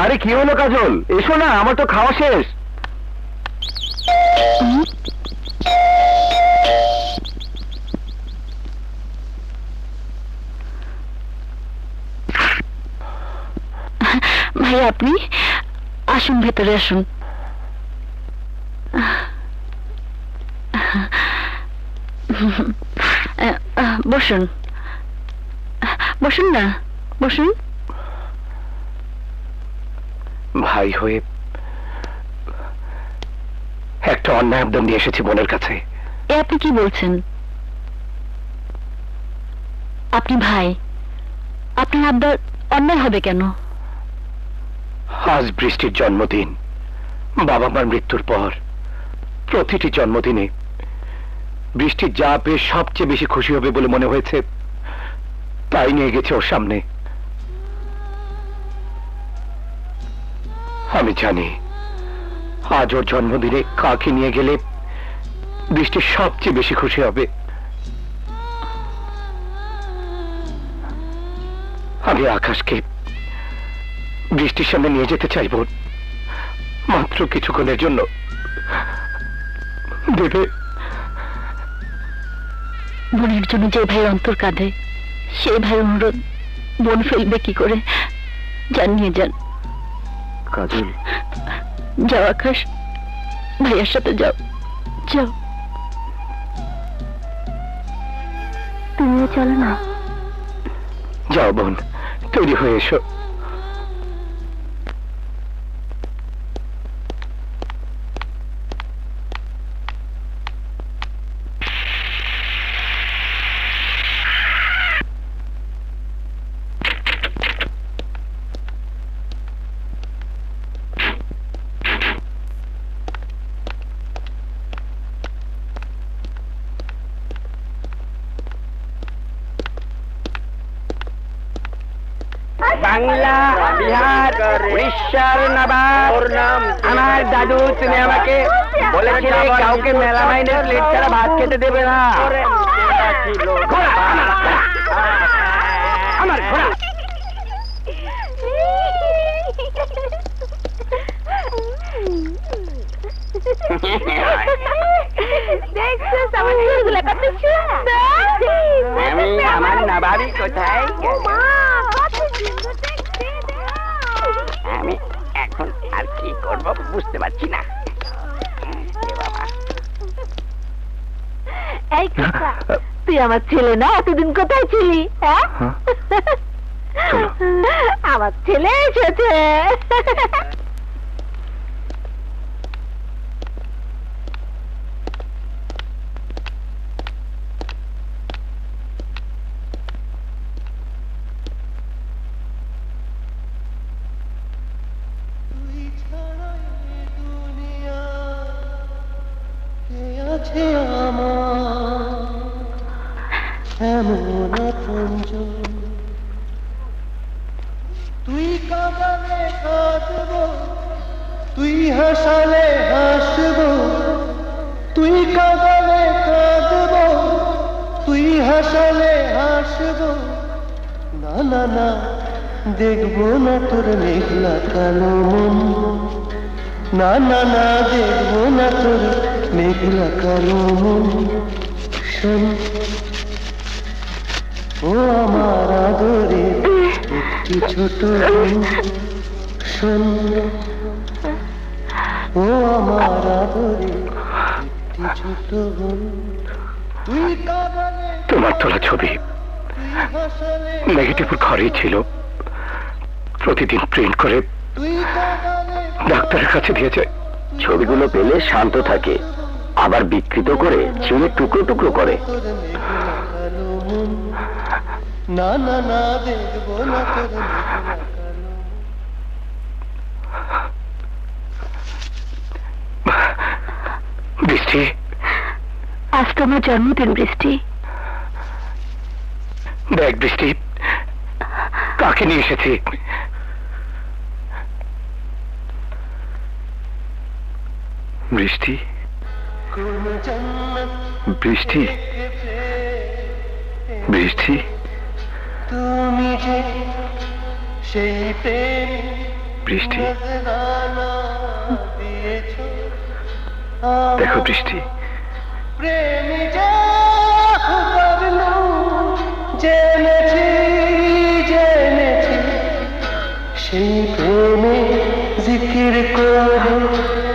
আরে কি হলো কাজল, এসো না, আমার তো খাওয়া শেষ। ভাই আপনি আসুন, ভেতরে আসুন। বসুন বসুন না, বসুন। ভাই হয়ে একটা অন্যায় আবদার নিয়ে এসেছি বোনের কাছে। এ আপনি কি বলছেন? আপনি ভাই, আপনার আবদার অন্যায় হবে কেন? আজ বৃষ্টির জন্মদিন। বাবা মার মৃত্যুর পর প্রতিটি জন্মদিনে বৃষ্টি যা পেয়ে সবচেয়ে বেশি খুশি হবে বলে মনে হয়েছে, তাই নিয়ে গেছে ওর সামনে। আমি জানি আজ ওর জন্মদিনে কাকে নিয়ে গেলে বৃষ্টি সবচেয়ে বেশি খুশি হবে। আমি আকাশকে বৃষ্টির সামনে নিয়ে যেতে চাইব, মাত্র কিছুক্ষণের জন্য। দেবে? বোনের জন্য যে ভাই অন্তর কাঁদে, সেই ভাই অনুরোধ বোন ফেলবে কি করে? যান, নিয়ে যান। কাজল, যাও আকাশ, ভাইয়ার সাথে যাও, যাও। তুমিও চলো না। যাও বোন, তৈরি হয়ে এসো। বাংলা, বিহার, উড়িষ্যার নবাব আমার দাদু, তুমি আমাকে বলেছিলে কাউকে মেলামাইনের প্লেট ছাড়া ভাত খেতে দেবে না। ঘোড়া, আমার ঘোড়া। আমি আমার নবাবি কোথায়? আমি এখন আর কি করব বুঝতে পারছি না। এই কথা, তুই আমার ছেলে না? এতদিন কোথায় ছিলি? হ্যাঁ, আমার ছেলে এসেছে। তুই কাঁদালে কাঁদব, তুই হাসালে হাসব, তুই কাঁদালে কাঁদব, তুই হাসালে হাসব। না না না, দেখবো না তোর মেঘলা কালো মন। না না না, দেখবো না তোর মেঘলা কালো মন। শোন ও আমার আদরে একটি ছোট বোন, শোন ও আমার আদরে একটি ছোট বোন। তুই কাঁদালে তোমার তোলা ছবি নেগেটিভ ঘরেই ছিল, প্রতিদিন প্রিন্ট করে ডাক্তারের কাছে দিয়ে যায়। ছবিগুলো পেলে শান্ত থাকে, আবার বিকৃত করে ছিঁড়ে টুকরো টুকরো করে। না না না, দেখবো না তোর মেঘলা কালো। বৃষ্টি, আজ তো আমার জন্মদিন বৃষ্টি। দেখ বৃষ্টি, কাকে নিয়ে এসেছি। বৃষ্টি, বৃষ্টি, বৃষ্টি, তুমি যে সেই প্রেম বৃষ্টি নজরানা দিয়েছো দেখো বৃষ্টি, প্রেমী যা করলো জেনেছি জেনেছি সেই প্রেমে জিকির করে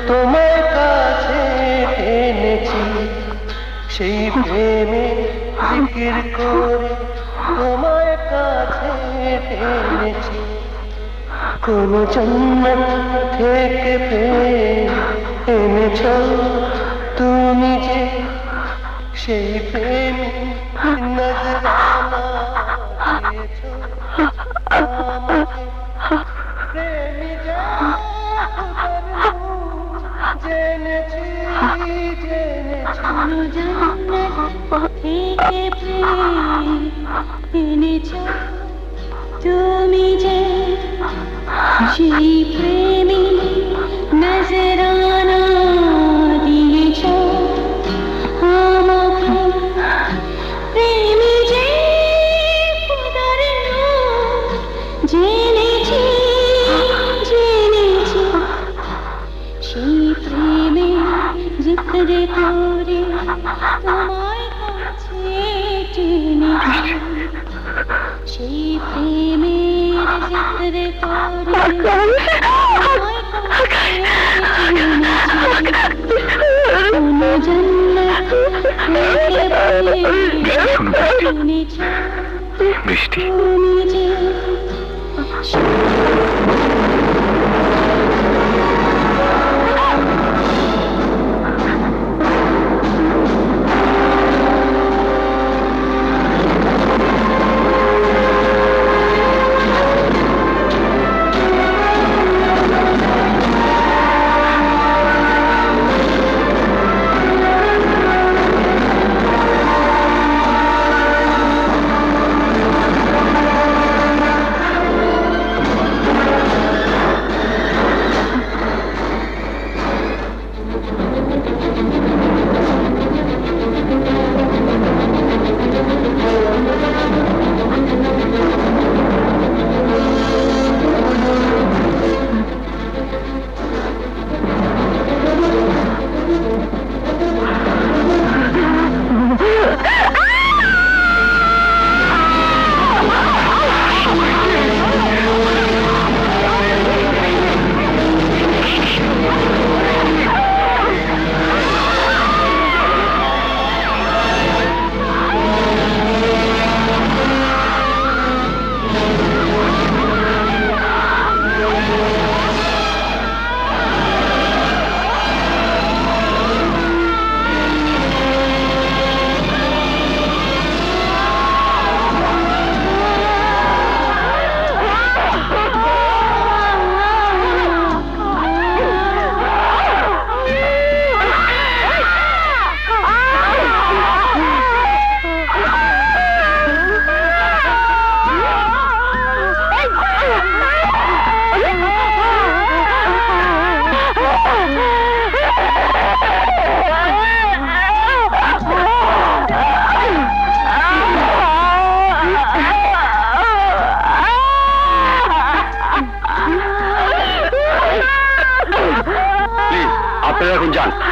তোমার কাছে এনেছি সেই প্রেমে জিকির করে তোমার কাছে এনেছি কোন জন্মত থেকে প্রেম এনেছ তুমি যে সেই প্রেম নজরানা দিয়েছ আমাকে প্রেমী যা করলো জেনেছি জেনেছি তুমি যে সেই প্রেমী নজরানা দিয়েছ আমাকে প্রেমী যে খুদার নূর জেনেছি জেনেছি সেই প্রেমে জিকির করে তোমার কাছে টেনেছি সেই প্রেমের জিকির করে তোমার কাছে টেনেছি কোন জন্নত থেকে এনেছি বৃষ্টি তুমি যে আপনারা এখন যান।